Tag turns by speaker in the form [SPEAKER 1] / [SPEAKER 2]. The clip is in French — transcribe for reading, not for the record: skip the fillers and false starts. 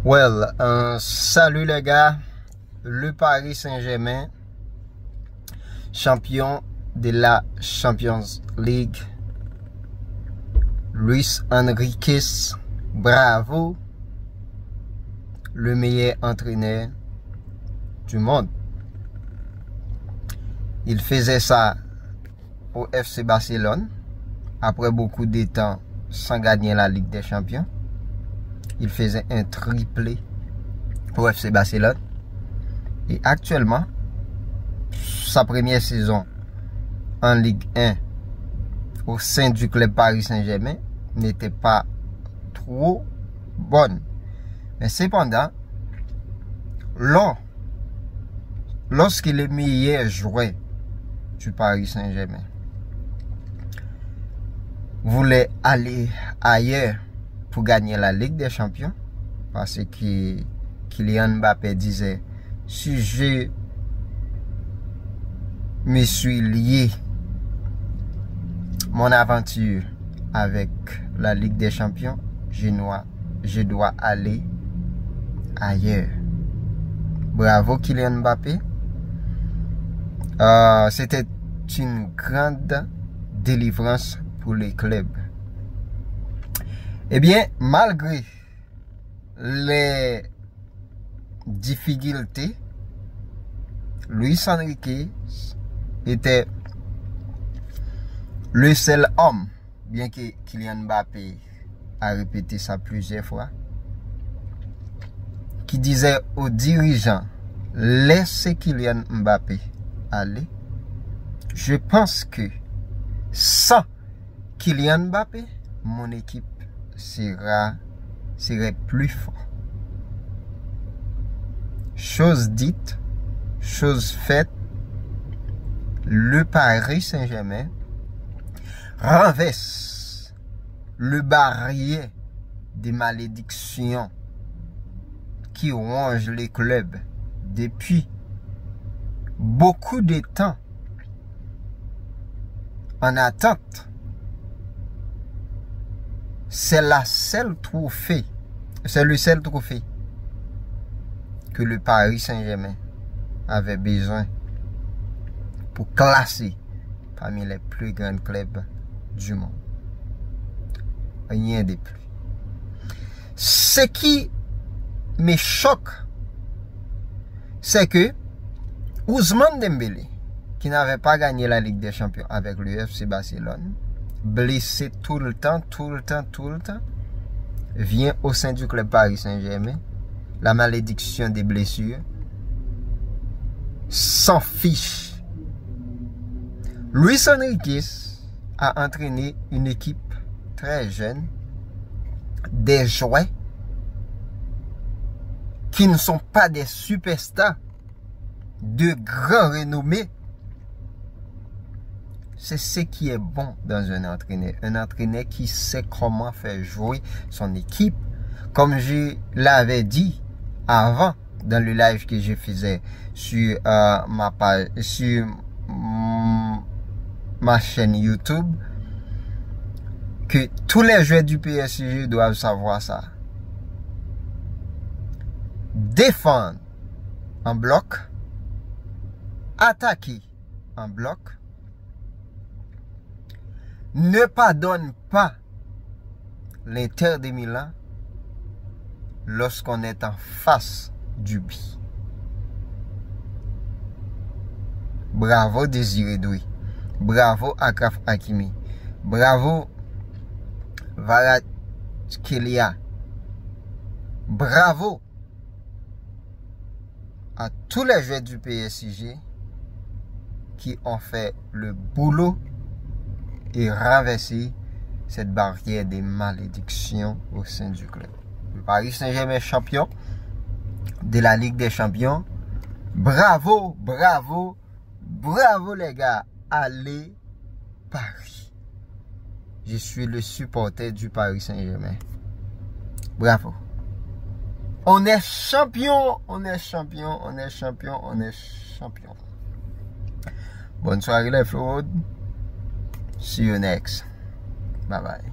[SPEAKER 1] Salut les gars, le Paris Saint-Germain, champion de la Champions League. Luis Enrique, bravo, le meilleur entraîneur du monde. Il faisait ça au FC Barcelone, après beaucoup de temps sans gagner la Ligue des Champions. Il faisait un triplé au FC Barcelone. Et actuellement, sa première saison en Ligue 1 au sein du club Paris Saint-Germain n'était pas trop bonne. Mais cependant, lorsqu'il est meilleur joueur du Paris Saint-Germain voulait aller ailleurs pour gagner la Ligue des Champions, parce que Kylian Mbappé disait: si je me suis lié mon aventure avec la Ligue des Champions, je dois aller ailleurs. Bravo Kylian Mbappé. C'était une grande délivrance pour les clubs. Eh bien, malgré les difficultés, Luis Enrique était le seul homme, bien que Kylian Mbappé a répété ça plusieurs fois, qui disait aux dirigeants: laissez Kylian Mbappé aller. Je pense que sans Kylian Mbappé, mon équipe serait plus fort. Chose dite, chose faite, le Paris Saint-Germain renverse le barrière des malédictions qui rongent les clubs depuis beaucoup de temps en attente. C'est le seul trophée que le Paris Saint-Germain avait besoin pour classer parmi les plus grands clubs du monde. Rien de plus. Ce qui me choque, c'est que Ousmane Dembélé, qui n'avait pas gagné la Ligue des Champions avec le FC Barcelone, blessé tout le temps, vient au sein du club Paris Saint-Germain. La malédiction des blessures s'en fiche. Luis Enrique a entraîné une équipe très jeune, des joueurs qui ne sont pas des superstars de grand renommée. C'est ce qui est bon dans un entraîneur qui sait comment faire jouer son équipe. Comme je l'avais dit avant dans le live que je faisais sur ma page, sur ma chaîne YouTube, que tous les joueurs du PSG doivent savoir ça. Défendre en bloc, attaquer en bloc, ne pardonne pas l'Inter de Milan lorsqu'on est en face du but. Bravo Désiré Doué, bravo Achraf Hakimi, bravo Kvaratskhelia, bravo à tous les joueurs du PSG qui ont fait le boulot et renverser cette barrière des malédictions au sein du club. Le Paris Saint-Germain champion de la Ligue des Champions. Bravo, bravo, bravo les gars. Allez Paris. Je suis le supporter du Paris Saint-Germain. Bravo. On est champion, on est champion, on est champion, on est champion. Bonne soirée les fraudes. See you next. Bye bye.